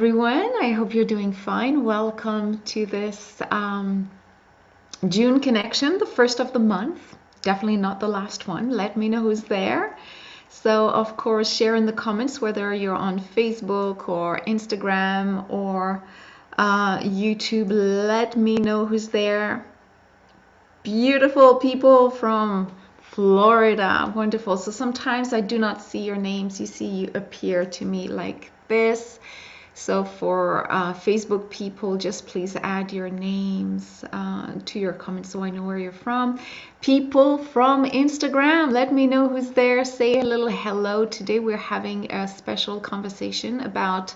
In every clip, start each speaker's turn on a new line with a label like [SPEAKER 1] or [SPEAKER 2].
[SPEAKER 1] everyone. I hope you're doing fine. Welcome to this June connection, the first of the month. Definitely not the last one. Let me know who's there. So, of course, share in the comments whether you're on Facebook or Instagram or YouTube. Let me know who's there. Beautiful people from Florida. Wonderful. So sometimes I do not see your names. You appear to me like this. So for Facebook people, just please add your names to your comments so I know where you're from. People from Instagram, let me know who's there. Say a little hello. Today we're having a special conversation about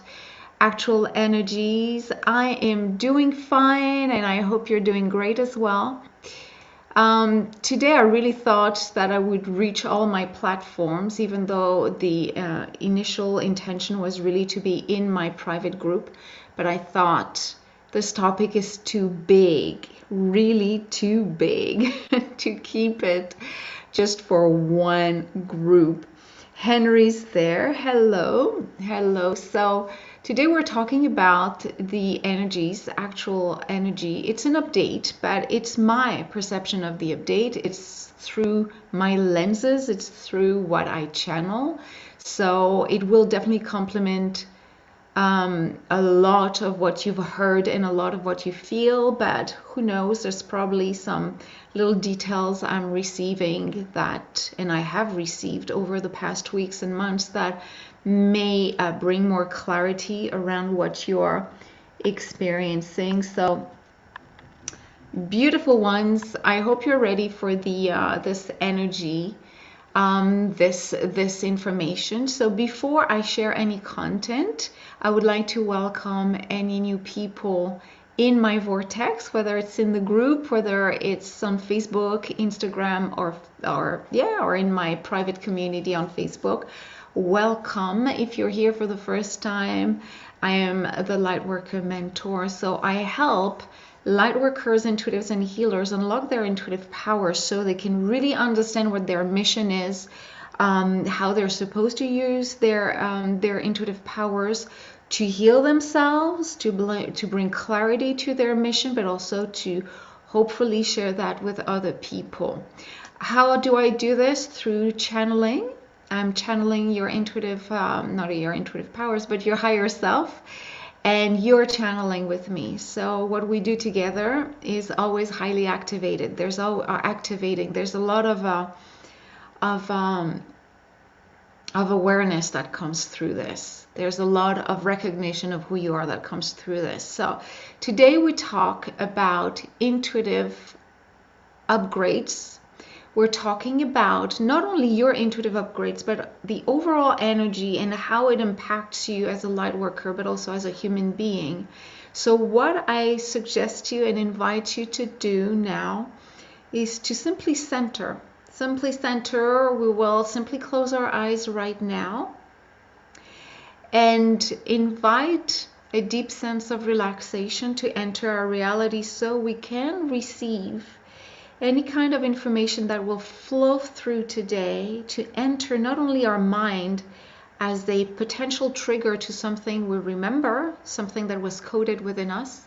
[SPEAKER 1] actual energies. I am doing fine and I hope you're doing great as well. Today I really thought that I would reach all my platforms, even though the initial intention was really to be in my private group. But I thought this topic is too big, really too big to keep it just for one group. Henry's there. Hello. Hello. So today we're talking about the energies, actual energy. It's an update, but it's my perception of the update. It's through my lenses. It's through what I channel. So it will definitely complement a lot of what you've heard and a lot of what you feel, but who knows, there's probably some little details I'm receiving that, and I have received over the past weeks and months, that may bring more clarity around what you're experiencing. So beautiful ones, I hope you're ready for the this energy, this information. So before I share any content, I would like to welcome any new people in my vortex, whether it's in the group, whether it's on Facebook, Instagram, or in my private community on Facebook. Welcome. If you're here for the first time, I am the Lightworker mentor. So I help Lightworkers, intuitives, and healers unlock their intuitive power so they can really understand what their mission is, how they're supposed to use their intuitive powers to heal themselves, to bring clarity to their mission, but also to hopefully share that with other people. How do I do this? Through channeling. I'm channeling your intuitive, not your intuitive powers, but your higher self. And you're channeling with me. So what we do together is always highly activated. There's activating. There's a lot of awareness that comes through this. There's a lot of recognition of who you are that comes through this. So today we talk about intuitive upgrades. We're talking about not only your intuitive upgrades, but the overall energy and how it impacts you as a light worker, but also as a human being. So what I suggest you and invite you to do now is to simply center. Simply center. We will simply close our eyes right now and invite a deep sense of relaxation to enter our reality so we can receive any kind of information that will flow through today to enter not only our mind as a potential trigger to something we remember, something that was coded within us,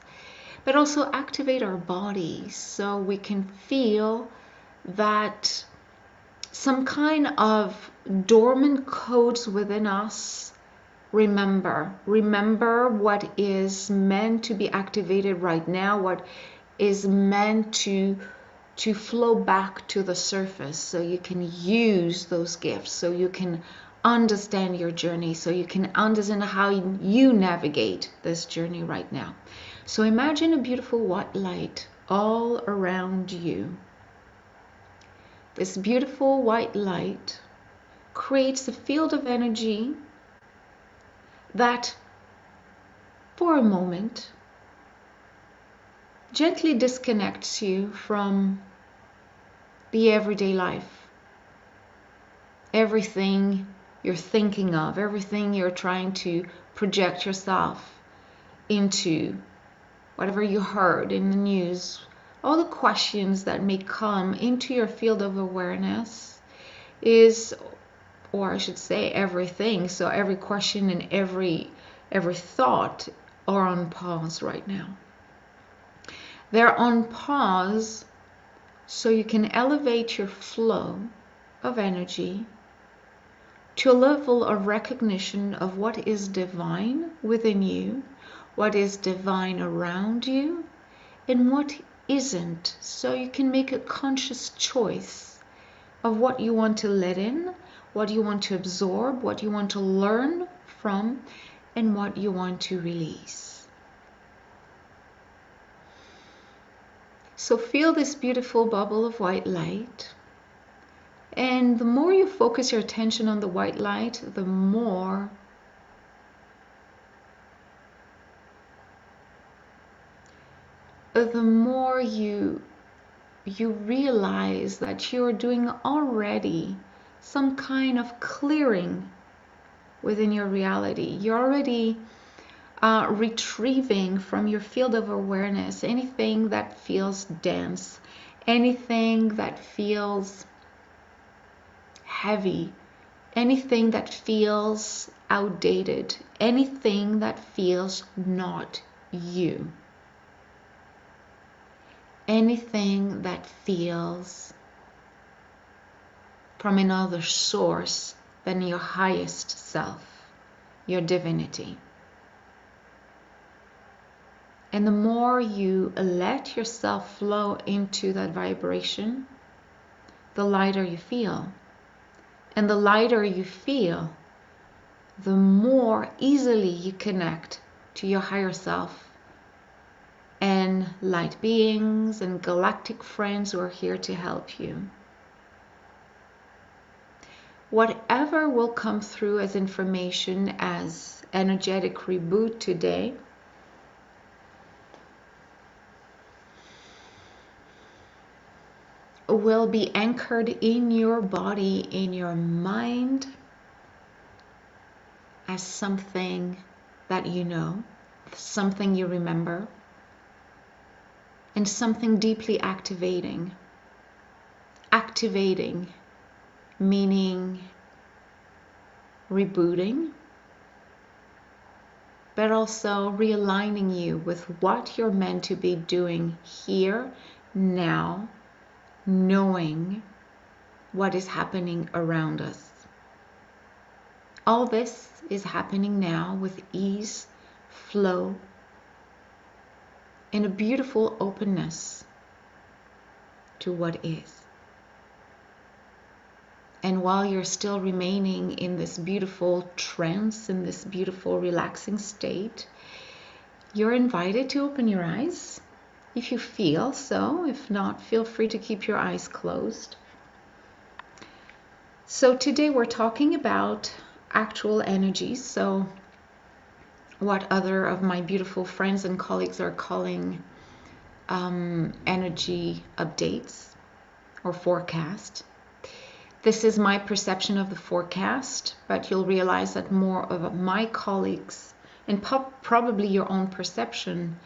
[SPEAKER 1] but also activate our bodies so we can feel that some kind of dormant codes within us remember what is meant to be activated right now, what is meant to flow back to the surface so you can use those gifts, so you can understand your journey, so you can understand how you navigate this journey right now. So imagine a beautiful white light all around you. This beautiful white light creates a field of energy that, for a moment, gently disconnects you from the everyday life. Everything you're thinking of, everything you're trying to project yourself into, whatever you heard in the news, all the questions that may come into your field of awareness is, or I should say everything. So every question and every every thought are on pause right now. They're on pause so you can elevate your flow of energy to a level of recognition of what is divine within you, what is divine around you, and what isn't, so you can make a conscious choice of what you want to let in, what you want to absorb, what you want to learn from, and what you want to release. So feel this beautiful bubble of white light. And the more you focus your attention on the white light, the more you realize that you're doing already some kind of clearing within your reality. You're already retrieving from your field of awareness anything that feels dense, anything that feels heavy, anything that feels outdated, anything that feels not you. Anything that feels from another source than your highest self, your divinity. And the more you let yourself flow into that vibration, the lighter you feel. And the lighter you feel, the more easily you connect to your higher self and light beings and galactic friends who are here to help you. Whatever will come through as information as energetic reboot today, will be anchored in your body, in your mind, as something that you know, something you remember, and something deeply activating. Activating meaning rebooting, but also realigning you with what you're meant to be doing here, now, knowing what is happening around us. All this is happening now with ease, flow, and a beautiful openness to what is. And while you're still remaining in this beautiful trance, in this beautiful relaxing state, you're invited to open your eyes if you feel so. If not, feel free to keep your eyes closed. So today we're talking about actual energies. So what other of my beautiful friends and colleagues are calling energy updates or forecast. This is my perception of the forecast, but you'll realize that more of my colleagues and probably your own perception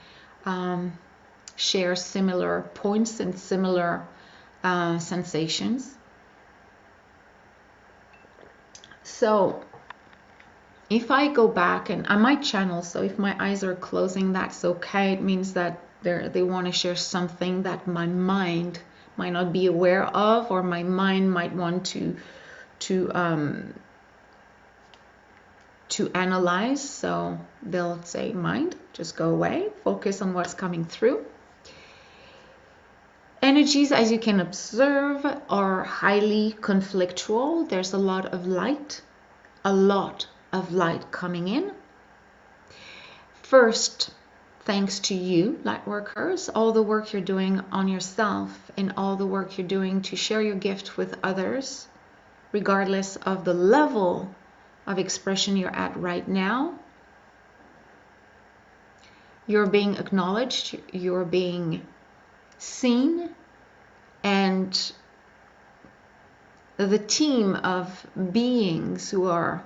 [SPEAKER 1] share similar points and similar sensations. So if I go back and on my channel, so if my eyes are closing, that's okay. It means that they want to share something that my mind might not be aware of, or my mind might want to analyze. So they'll say, mind, just go away, focus on what's coming through. Energies, as you can observe, are highly conflictual. There's a lot of light coming in. First, thanks to you, lightworkers, all the work you're doing on yourself and all the work you're doing to share your gift with others, regardless of the level of expression you're at right now. You're being acknowledged, you're being seen, and the team of beings who are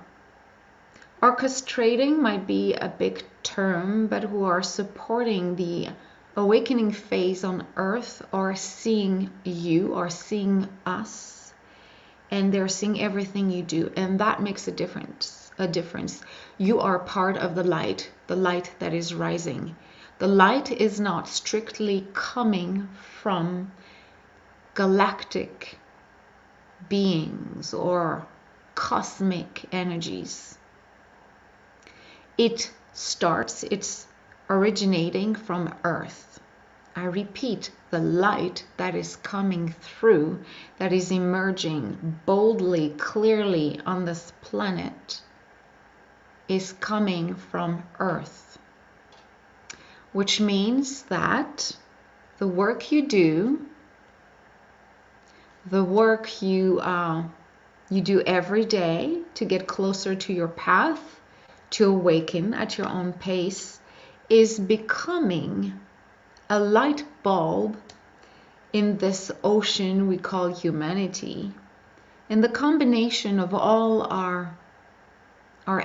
[SPEAKER 1] orchestrating might be a big term, but who are supporting the awakening phase on Earth are seeing you, are seeing us, and they're seeing everything you do, and that makes a difference. makes a difference. You are part of the light that is rising. The light is not strictly coming from galactic beings or cosmic energies. It's originating from Earth. I repeat, the light that is coming through, that is emerging boldly, clearly on this planet, is coming from Earth. Which means that the work you do, the work you do every day to get closer to your path, to awaken at your own pace, is becoming a light bulb in this ocean we call humanity. And the combination of all our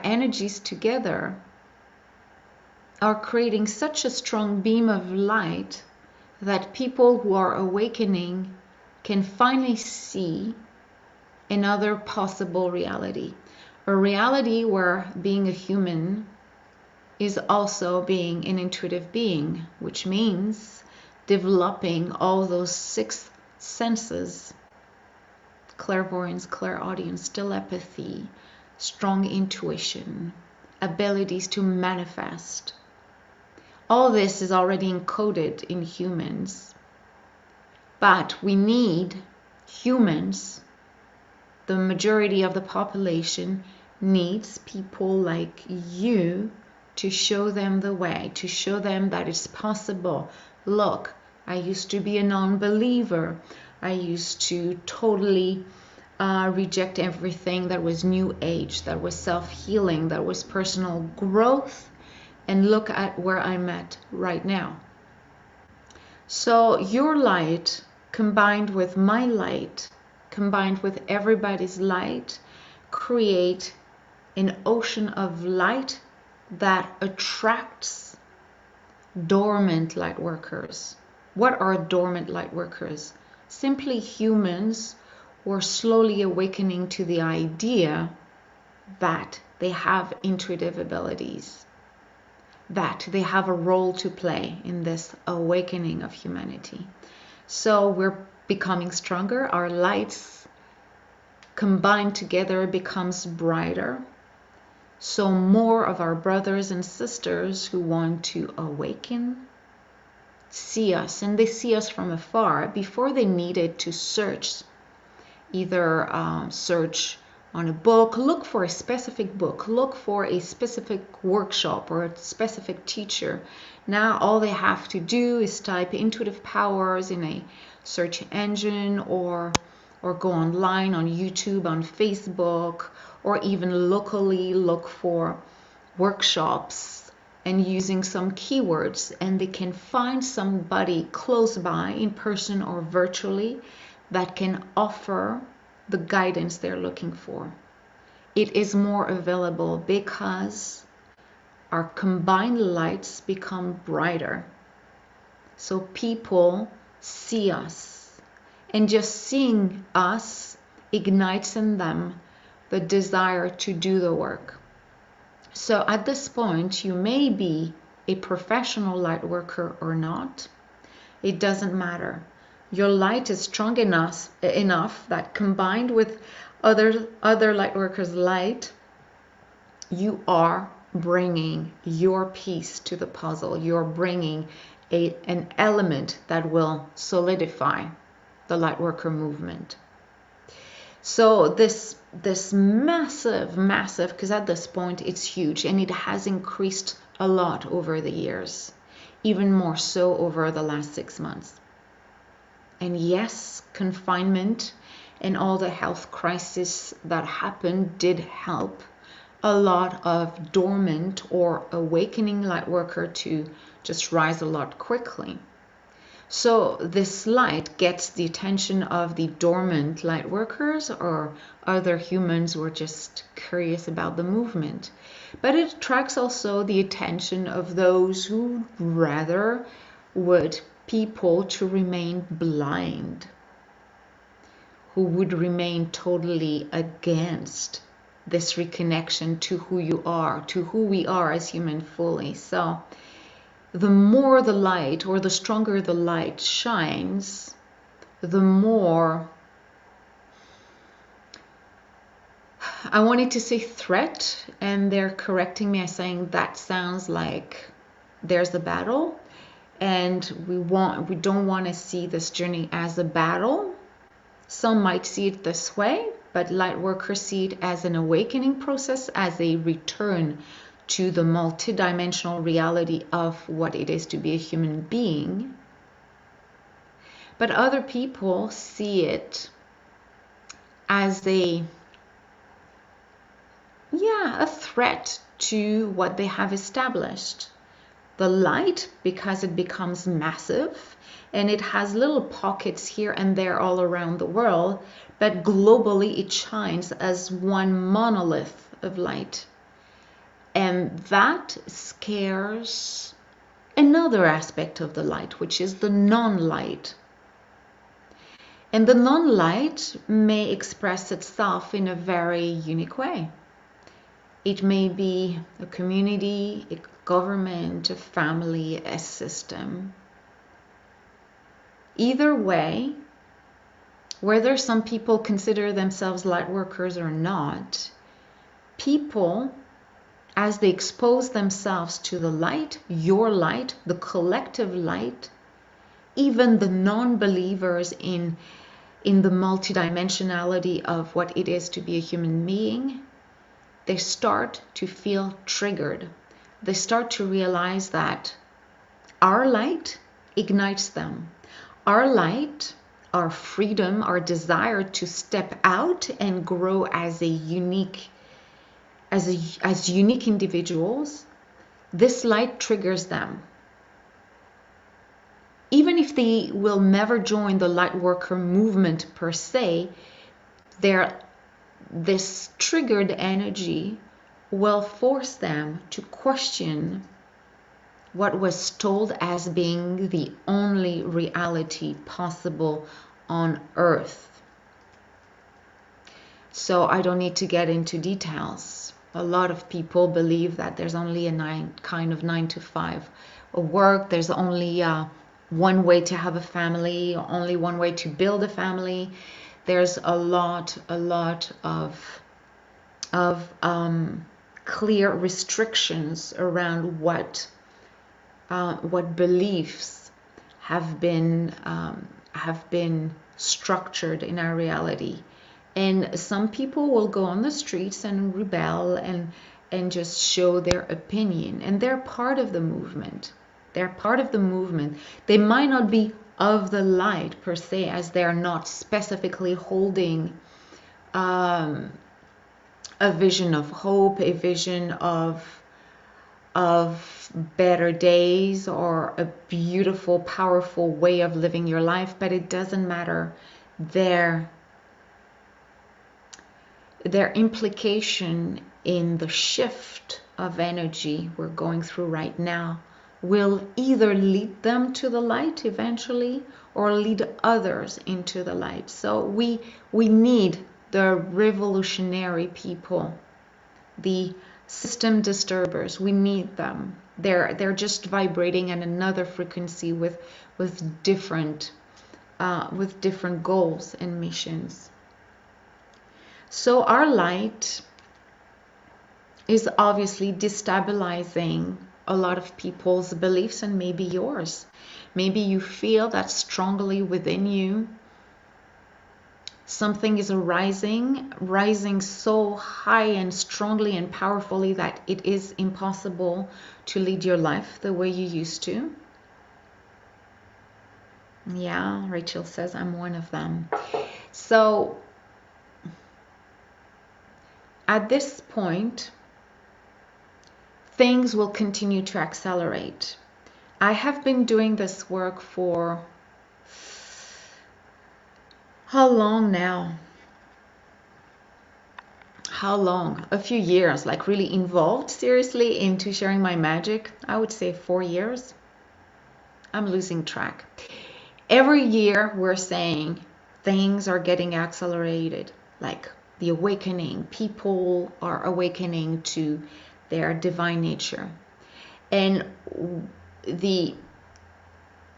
[SPEAKER 1] energies together are creating such a strong beam of light that people who are awakening can finally see another possible reality. A reality where being a human is also being an intuitive being, which means developing all those 6 senses: clairvoyance, clairaudience, telepathy, strong intuition, abilities to manifest. All this is already encoded in humans, but we need humans. The majority of the population needs people like you to show them the way, to show them that it's possible. Look, I used to be a non-believer. I used to totally reject everything that was new age, that was self-healing, that was personal growth, and look at where I'm at right now. So your light combined with my light, combined with everybody's light, create an ocean of light that attracts dormant light workers. What are dormant light workers? Simply humans who are slowly awakening to the idea that they have intuitive abilities, that they have a role to play in this awakening of humanity. So we're becoming stronger. Our lights combined together becomes brighter. So more of our brothers and sisters who want to awaken see us, and they see us from afar. Before they needed to search, either search on a book, look for a specific book, look for a specific workshop or a specific teacher. Now all they have to do is type intuitive powers in a search engine, or go online on YouTube, on Facebook, or even locally look for workshops and using some keywords, and they can find somebody close by, in person or virtually, that can offer the guidance they're looking for. It is more available because our combined lights become brighter. So people see us, and just seeing us ignites in them the desire to do the work. So at this point, you may be a professional light worker or not. It doesn't matter. Your light is strong enough that combined with other light workers' light, you are bringing your piece to the puzzle. You're bringing an element that will solidify the light worker movement. So this massive, because at this point it's huge, and it has increased a lot over the years, even more so over the last 6 months. And yes, confinement and all the health crisis that happened did help a lot of dormant or awakening light worker to just rise a lot quickly. So this light gets the attention of the dormant light workers or other humans who are just curious about the movement. But it attracts also the attention of those who rather would people to remain blind, who would remain totally against this reconnection to who you are, to who we are as human fully. So the more the light, or the stronger the light shines, the more, I wanted to say threat, and they're correcting me as saying that sounds like there's a battle, and we don't want to see this journey as a battle. Some might see it this way, but light workers see it as an awakening process, as a return to the multidimensional reality of what it is to be a human being. But other people see it as a threat to what they have established. The light, because it becomes massive and it has little pockets here and there all around the world, but globally it shines as one monolith of light. And that scares another aspect of the light, which is the non-light. And the non-light may express itself in a very unique way. It may be a community, a government, a family, a system. Either way, whether some people consider themselves light workers or not, people, as they expose themselves to the light, your light, the collective light, even the non-believers in the multidimensionality of what it is to be a human being, they start to feel triggered. They start to realize that our light ignites them. Our light, our freedom, our desire to step out and grow as unique individuals, this light triggers them. Even if they will never join the light worker movement per se, this triggered energy will force them to question what was told as being the only reality possible on Earth. So I don't need to get into details. A lot of people believe that there's only a 9 to 5 work. There's only one way to have a family, only one way to build a family. There's a lot of clear restrictions around what beliefs have been structured in our reality. And some people will go on the streets and rebel and just show their opinion, and they're part of the movement. They're part of the movement. They might not be of the light per se, as they are not specifically holding a vision of hope, a vision of better days, or a beautiful, powerful way of living your life. But it doesn't matter. Their implication in the shift of energy we're going through right now will either lead them to the light eventually, or lead others into the light. So we need the revolutionary people, the system disturbers. We need them. They're just vibrating at another frequency with different goals and missions. So our light is obviously destabilizing a lot of people's beliefs, and maybe yours. Maybe you feel that strongly within you something is rising so high and strongly and powerfully that it is impossible to lead your life the way you used to. Yeah, Rachel says I'm one of them. So at this point, things will continue to accelerate. I have been doing this work for how long now? How long? A few years, like really involved seriously into sharing my magic. I would say 4 years. I'm losing track. Every year we're saying things are getting accelerated. Like the awakening. People are awakening to their divine nature. And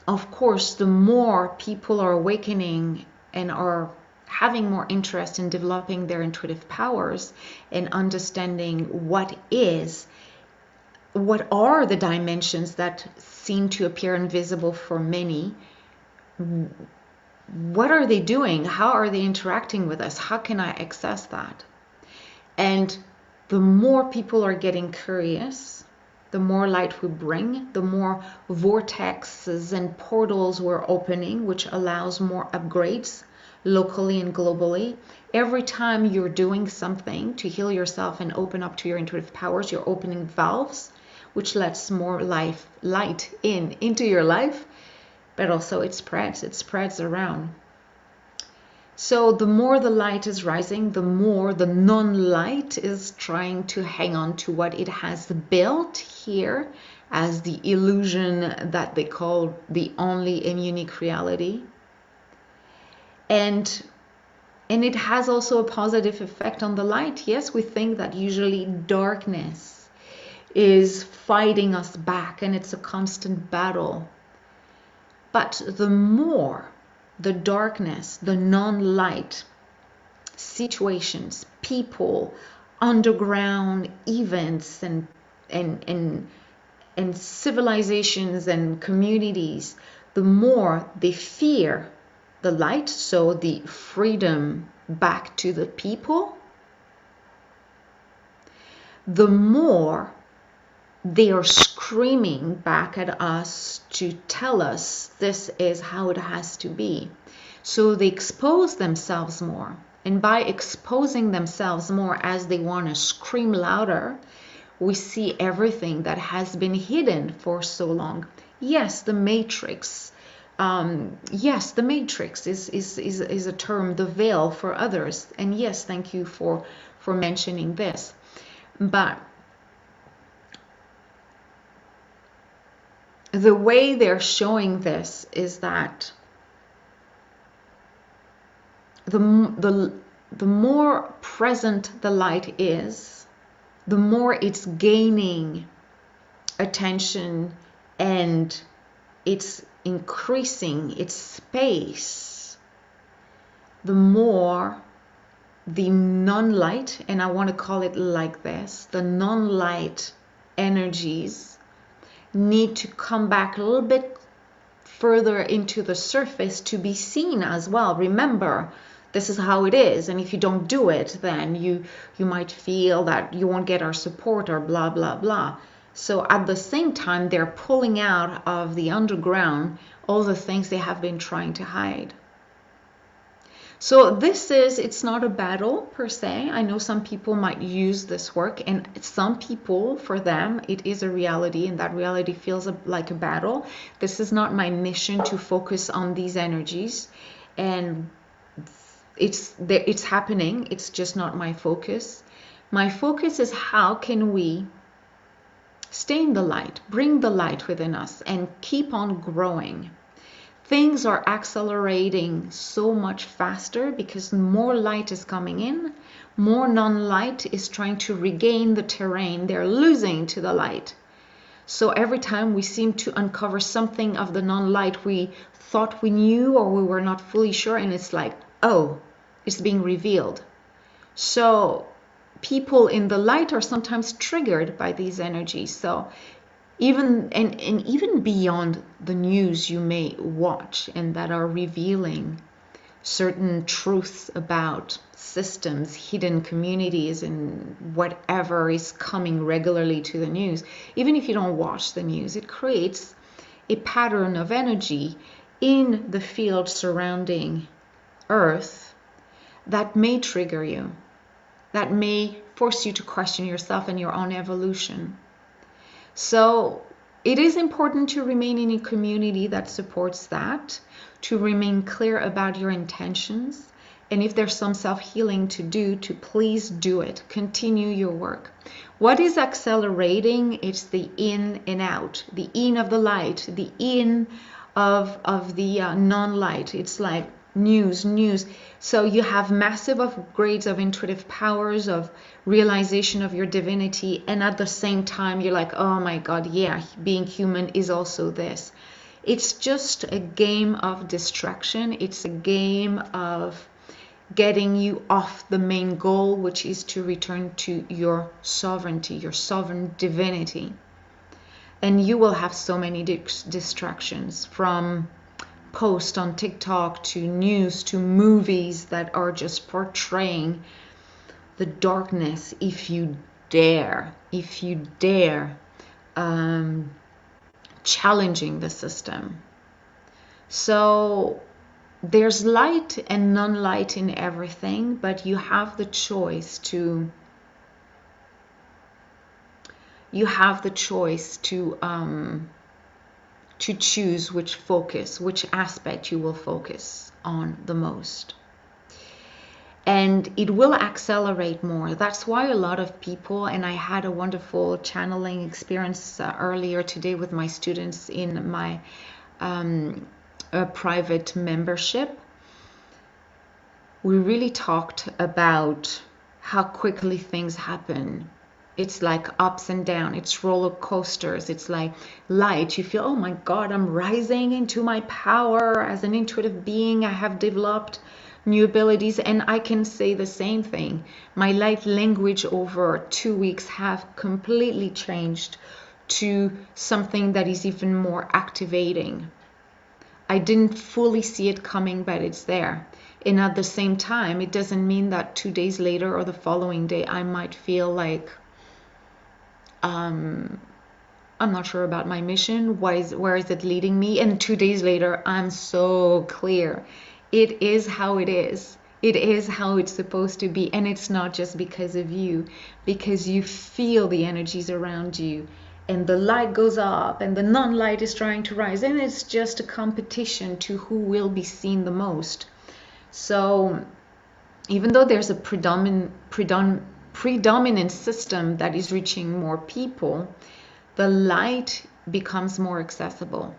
[SPEAKER 1] of course, the more people are awakening and are having more interest in developing their intuitive powers and understanding what are the dimensions that seem to appear invisible for many, what are they doing? How are they interacting with us? How can I access that? And the more people are getting curious, the more light we bring, the more vortexes and portals we're opening, which allows more upgrades locally and globally. Every time you're doing something to heal yourself and open up to your intuitive powers, you're opening valves, which lets more light into your life, but also it spreads around. So the more the light is rising, the more the non-light is trying to hang on to what it has built here as the illusion that they call the only and unique reality. And it has also a positive effect on the light. Yes, we think that usually darkness is fighting us back and it's a constant battle. But the more the darkness, the non-light situations, people, underground events and civilizations and communities, the more they fear the light, so the freedom back to the people, the more they are screaming back at us to tell us this is how it has to be. So they expose themselves more. And by exposing themselves more as they want to scream louder, we see everything that has been hidden for so long. Yes, the matrix. Yes, the matrix is a term, the veil for others. And yes, thank you for mentioning this. But the way they're showing this is that the more present the light is, the more it's gaining attention and it's increasing its space, the more the non-light, and I want to call it like this, the non-light energies need to come back a little bit further into the surface to be seen as well. Remember, this is how it is, and if you don't do it, then you might feel that you won't get our support or blah blah blah. So at the same time, they're pulling out of the underground all the things they have been trying to hide. So it's not a battle per se. I know some people might use this work, and some people, for them, it is a reality, and that reality feels like a battle. This is not my mission to focus on these energies, and it's happening. It's just not my focus. My focus is how can we stay in the light, bring the light within us, and keep on growing. Things are accelerating so much faster because more light is coming in, more non-light is trying to regain the terrain. They're losing to the light. So every time we seem to uncover something of the non-light we thought we knew or we were not fully sure, and it's like, oh, it's being revealed. So people in the light are sometimes triggered by these energies. So even beyond the news you may watch and that are revealing certain truths about systems, hidden communities, and whatever is coming regularly to the news, even if you don't watch the news, it creates a pattern of energy in the field surrounding Earth that may trigger you, that may force you to question yourself and your own evolution. So it is important to remain in a community that supports that, to remain clear about your intentions, and if there's some self-healing to do, to please do it. Continue your work. What is accelerating? It's the in and out, the in of the light, the in of the non-light. It's like news. So you have massive upgrades of intuitive powers, of realization of your divinity, and at the same time you're like, oh my god, yeah, being human is also this. It's just a game of distraction. It's a game of getting you off the main goal, which is to return to your sovereignty, your sovereign divinity. And you will have so many distractions, from posts on TikTok to news to movies that are just portraying the darkness. If you dare challenging the system. So there's light and non-light in everything, but you have the choice to choose which aspect you will focus on the most. And it will accelerate more. That's why a lot of people, and I had a wonderful channeling experience earlier today with my students in my private membership. We really talked about how quickly things happen. It's like ups and downs, it's roller coasters. It's like light, you feel, oh my god, I'm rising into my power as an intuitive being. I have developed new abilities, and I can say the same thing. My light language over 2 weeks have completely changed to something that is even more activating. I didn't fully see it coming, but it's there. And at the same time, it doesn't mean that 2 days later or the following day I might feel like I'm not sure about my mission. Where is it leading me? And 2 days later, I'm so clear. It is how it is. It is how it's supposed to be. And it's not just because of you, because you feel the energies around you, and the light goes up and the non-light is trying to rise. And it's just a competition to who will be seen the most. So even though there's a predominant system that is reaching more people, the light becomes more accessible.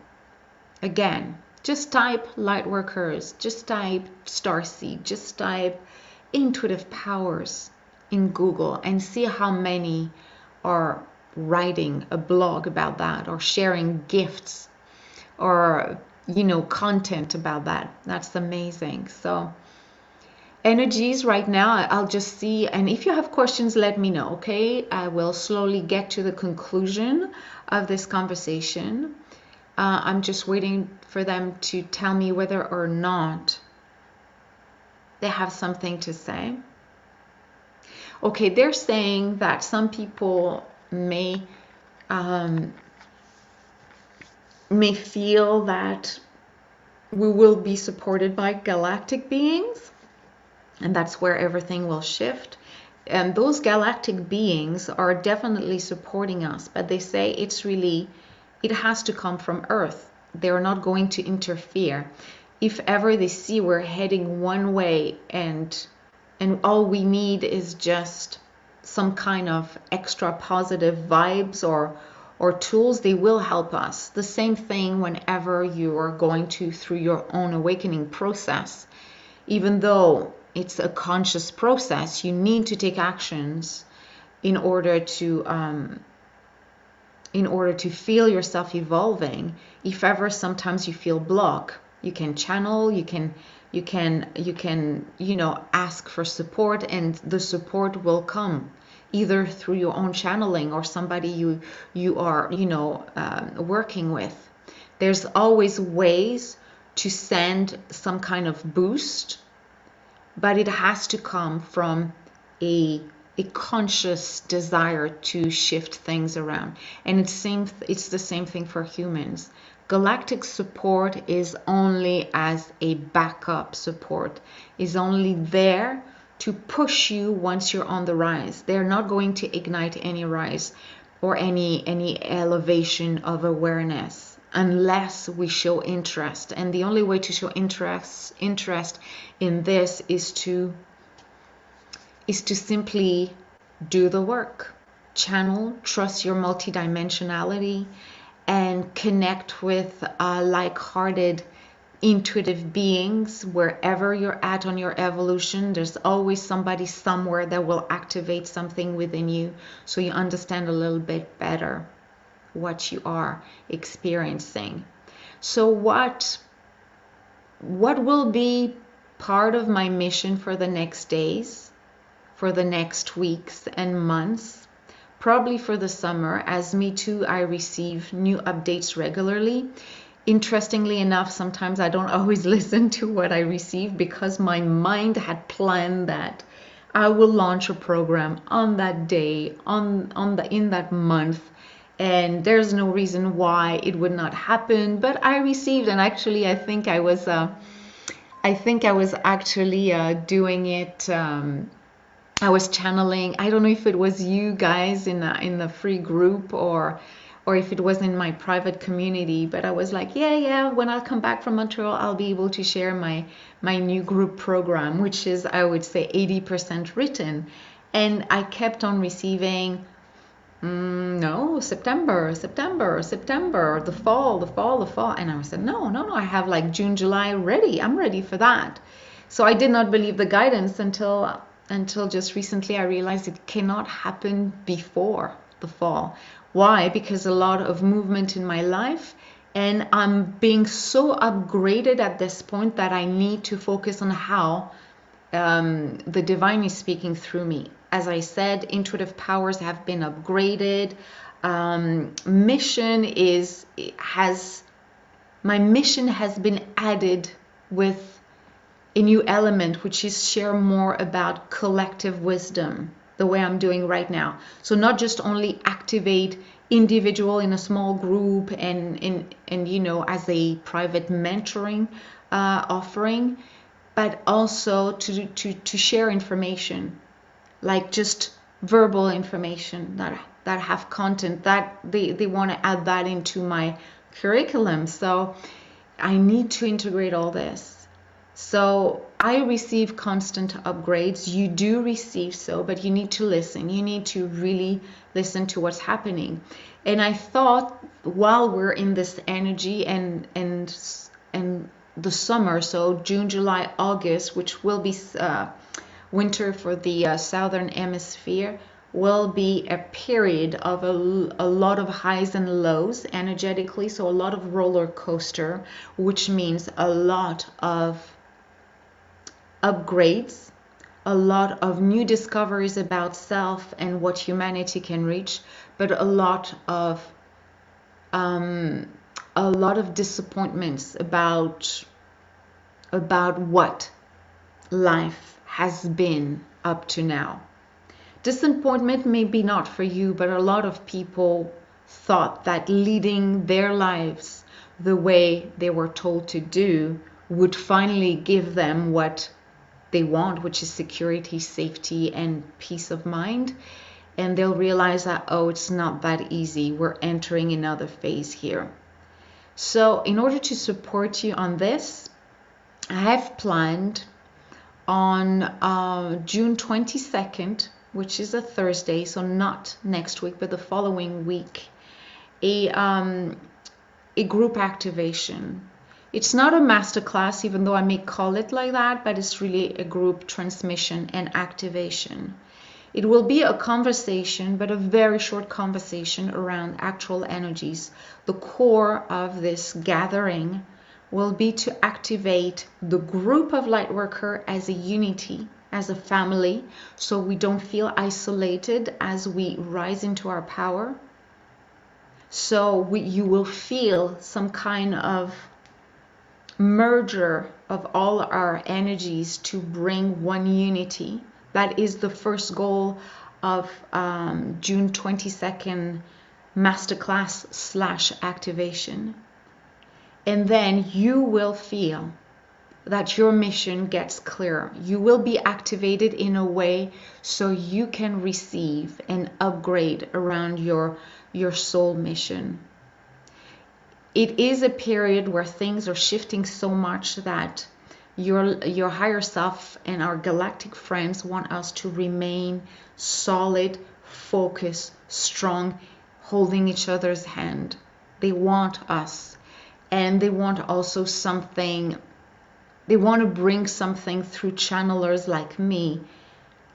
[SPEAKER 1] Again, just type lightworkers, just type starseed, just type intuitive powers in Google and see how many are writing a blog about that, or sharing gifts, or content about that. That's amazing. So energies right now, I'll just see, and if you have questions, let me know. Okay, I will slowly get to the conclusion of this conversation. I'm just waiting for them to tell me whether or not they have something to say. Okay, they're saying that some people may feel that we will be supported by galactic beings, and that's where everything will shift. And those galactic beings are definitely supporting us, but they say it has to come from Earth. They're not going to interfere. If ever they see we're heading one way and all we need is just some kind of extra positive vibes or tools, they will help us. The same thing whenever you are going through your own awakening process. Even though it's a conscious process, you need to take actions in order to feel yourself evolving. If ever sometimes you feel block, you can channel, you can ask for support, and the support will come either through your own channeling or somebody you are working with. There's always ways to send some kind of boost, but it has to come from a conscious desire to shift things around. And it's the same thing for humans. Galactic support is only as a backup support, is only there to push you once you're on the rise. They're not going to ignite any rise or any elevation of awareness unless we show interest. And the only way to show interest in this is to simply do the work, channel, trust your multidimensionality, and connect with like-hearted intuitive beings. Wherever you're at on your evolution, there's always somebody somewhere that will activate something within you, so you understand a little bit better what you are experiencing. So what will be part of my mission for the next days, for the next weeks and months? Probably for the summer, as me too, I receive new updates regularly. Interestingly enough, sometimes I don't always listen to what I receive, because my mind had planned that I will launch a program on that day, in that month, and there's no reason why it would not happen. But I received, and actually I think I was actually doing it. I was channeling. I don't know if it was you guys in the free group, or if it was in my private community, but I was like, yeah, when I come back from Montreal, I'll be able to share my new group program, which is, I would say, 80% written. And I kept on receiving, no, September, the fall. And I said, no, I have like June, July ready. I'm ready for that. So I did not believe the guidance until just recently. I realized it cannot happen before the fall. Why? Because a lot of movement in my life, and I'm being so upgraded at this point that I need to focus on how the divine is speaking through me. As I said, intuitive powers have been upgraded. My mission has been added with a new element, which is share more about collective wisdom, the way I'm doing right now. So not just only activate individual in a small group and as a private mentoring offering, but also to share information, like just verbal information that have content that they want to add that into my curriculum. So I need to integrate all this. So I receive constant upgrades. You do receive so, but you need to listen. You need to really listen to what's happening. And I thought, while we're in this energy and the summer, so June, July, August, which will be winter for the southern hemisphere, will be a period of a lot of highs and lows energetically. So a lot of roller coaster, which means a lot of upgrades, a lot of new discoveries about self and what humanity can reach, but a lot of disappointments about what life has been up to now. Disappointment may be not for you, but a lot of people thought that leading their lives the way they were told to do would finally give them what they want, which is security, safety, and peace of mind. And they'll realize that, it's not that easy. We're entering another phase here. So in order to support you on this, I have planned on June 22nd, which is a Thursday, so not next week, but the following week, a group activation. It's not a masterclass, even though I may call it like that, but it's really a group transmission and activation. It will be a conversation, but a very short conversation around actual energies. The core of this gathering will be to activate the group of Lightworker as a unity, as a family, so we don't feel isolated as we rise into our power. So you will feel some kind of merger of all our energies to bring one unity. That is the first goal of June 22nd masterclass / activation. And then you will feel that your mission gets clearer. You will be activated in a way so you can receive and upgrade around your soul mission. It is a period where things are shifting so much that your higher self and our galactic friends want us to remain solid, focused, strong, holding each other's hand. They want us and they want also something, they want to bring something through channelers like me,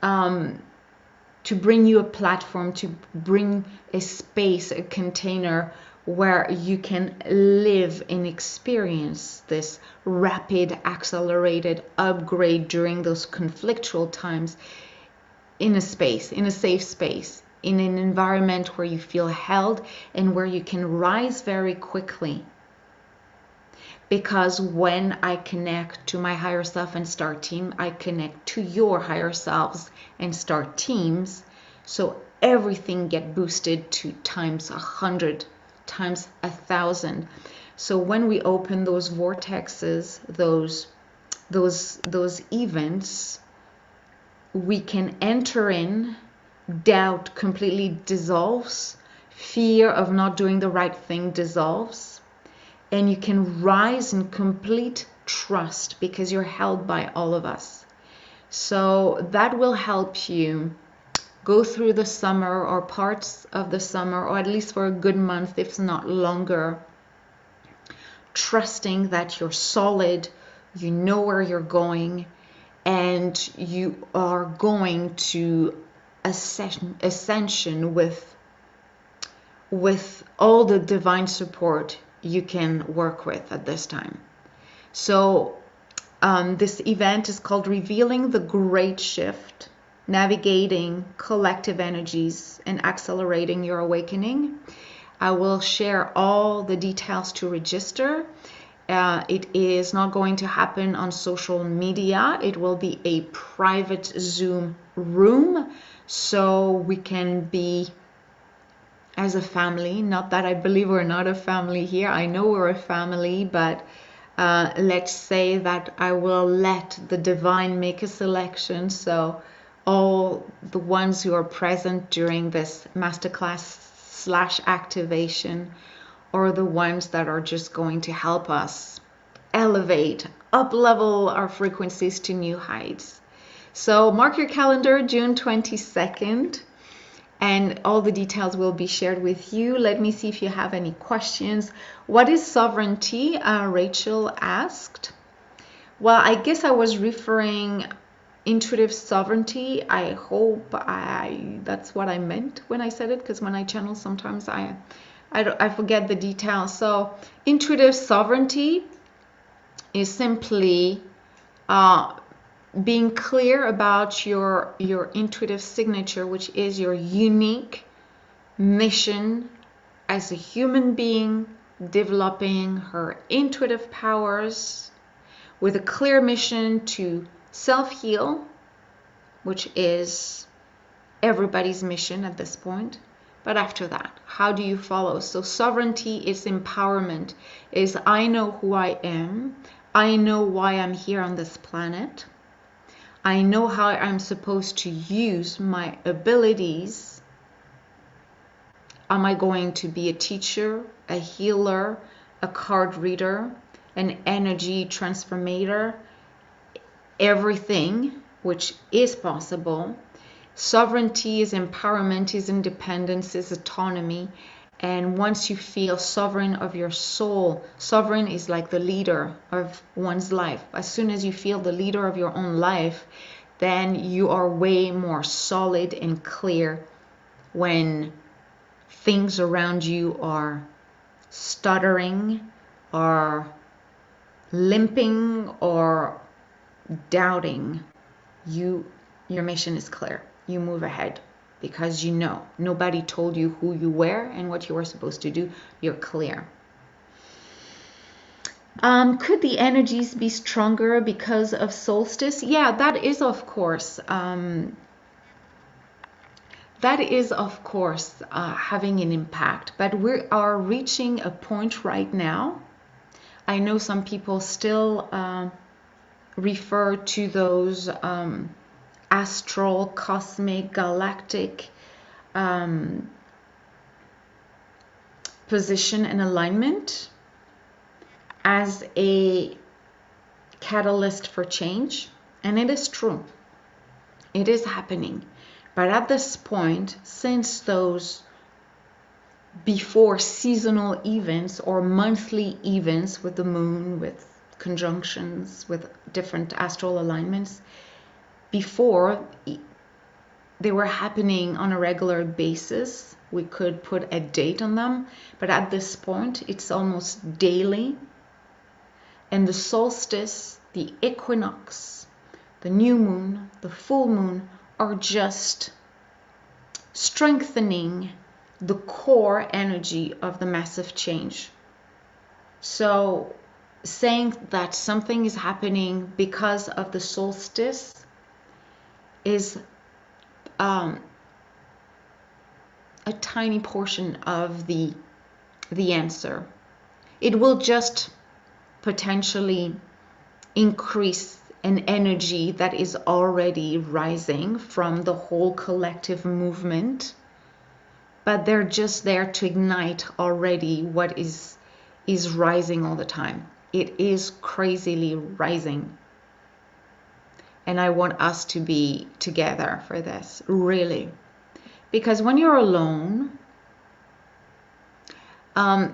[SPEAKER 1] to bring you a platform, to bring a space, a container where you can live and experience this rapid, accelerated upgrade during those conflictual times in a space, in a safe space, in an environment where you feel held and where you can rise very quickly. Because when I connect to my higher self and star team, I connect to your higher selves and star teams. So everything get boosted to times 100, times 1,000. So when we open those vortexes, those events, we can enter in, doubt completely dissolves, fear of not doing the right thing dissolves, and you can rise in complete trust because you're held by all of us. So that will help you go through the summer or parts of the summer, or at least for a good month, if not longer, trusting that you're solid, you know where you're going, and you are going to ascension with all the divine support you can work with at this time. So this event is called Revealing the Great Shift, Navigating Collective Energies and Accelerating Your Awakening. I will share all the details to register. It is not going to happen on social media. It will be a private Zoom room, so we can be as a family. Not that I believe we're not a family here. I know we're a family, but let's say that I will let the divine make a selection. So all the ones who are present during this masterclass / activation, or the ones that are just going to help us elevate, up-level our frequencies to new heights. So mark your calendar, June 22nd. And all the details will be shared with you. Let me see if you have any questions. What is sovereignty? Rachel asked. Well, I guess I was referring intuitive sovereignty. I hope that's what I meant when I said it, because when I channel sometimes I forget the details. So intuitive sovereignty is simply being clear about your intuitive signature, which is your unique mission as a human being, developing her intuitive powers with a clear mission to self-heal, which is everybody's mission at this point. But after that, how do you follow? So sovereignty is empowerment, is I know who I am, I know why I'm here on this planet, I know how I'm supposed to use my abilities. Am I going to be a teacher, a healer, a card reader, an energy transformator? Everything, which is possible. Sovereignty is empowerment, is independence, is autonomy. And once you feel sovereign of your soul, sovereign is like the leader of one's life. As soon as you feel the leader of your own life, then you are way more solid and clear when things around you are stuttering or limping or doubting. Your mission is clear. You move ahead. Because you know, nobody told you who you were and what you were supposed to do. You're clear. Could the energies be stronger because of solstice? Yeah, that is of course. Having an impact. But we are reaching a point right now. I know some people still refer to those astral, cosmic, galactic position and alignment as a catalyst for change. And it is true. It is happening. But at this point, since those before seasonal events or monthly events with the moon, with conjunctions, with different astral alignments, before they were happening on a regular basis. We could put a date on them, but at this point it's almost daily. And the solstice, the equinox, the new moon, the full moon are just strengthening the core energy of the massive change. So saying that something is happening because of the solstice is a tiny portion of the answer. It will just potentially increase an energy that is already rising from the whole collective movement, but they're just there to ignite already what is rising all the time. It is crazily rising. And I want us to be together for this, really. Because when you're alone,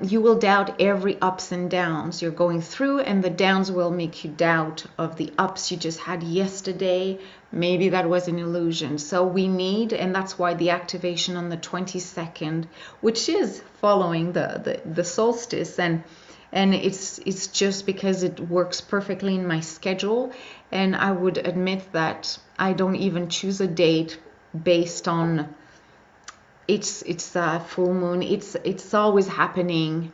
[SPEAKER 1] you will doubt every ups and downs you're going through, and the downs will make you doubt of the ups you just had yesterday. Maybe that was an illusion. So we need, and that's why the activation on the 22nd, which is following the solstice, and it's just because it works perfectly in my schedule. And I would admit that I don't even choose a date based on it's a full moon. It's always happening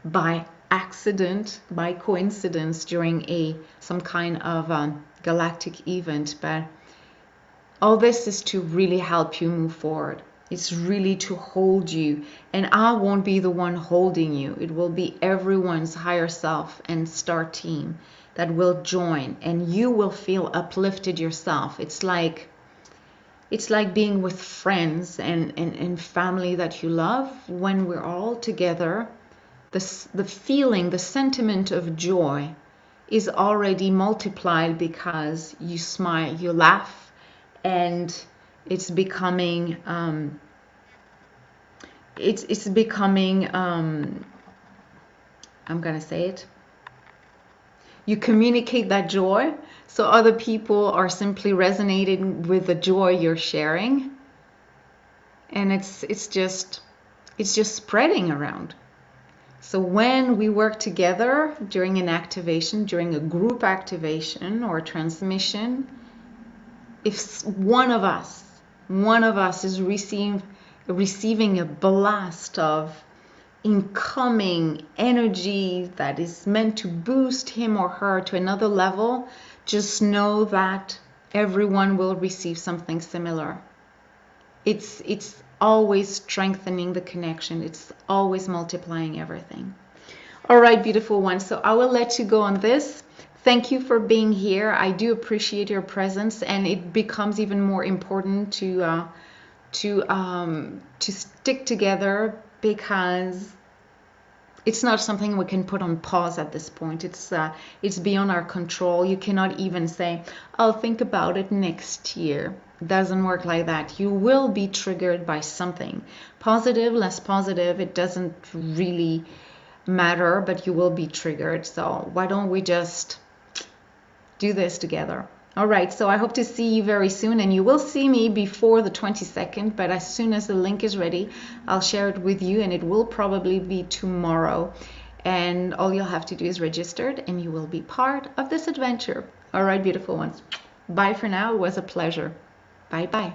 [SPEAKER 1] by accident, by coincidence during some kind of galactic event. But all this is to really help you move forward. It's really to hold you, and I won't be the one holding you. It will be everyone's higher self and star team that will join, and you will feel uplifted yourself. It's like being with friends and family that you love. When we're all together, the feeling, the sentiment of joy is already multiplied because you smile, you laugh, and it's becoming I'm gonna say it. You communicate that joy, so other people are simply resonating with the joy you're sharing, and it's just spreading around. So when we work together during an activation, during a group activation or transmission, if one of us is receiving a blast of incoming energy that is meant to boost him or her to another level, just know that everyone will receive something similar. It's always strengthening the connection. It's always multiplying everything. All right, beautiful ones. So I will let you go on this. Thank you for being here. I do appreciate your presence, and it becomes even more important to stick together, because it's not something we can put on pause at this point. It's beyond our control. You cannot even say, I'll think about it next year. It doesn't work like that. You will be triggered by something. Positive, less positive, it doesn't really matter, but you will be triggered. So why don't we just do this together? All right, so I hope to see you very soon, and you will see me before the 22nd, but as soon as the link is ready, I'll share it with you, and it will probably be tomorrow. And all you'll have to do is register, and you will be part of this adventure. All right, beautiful ones. Bye for now. It was a pleasure. Bye-bye.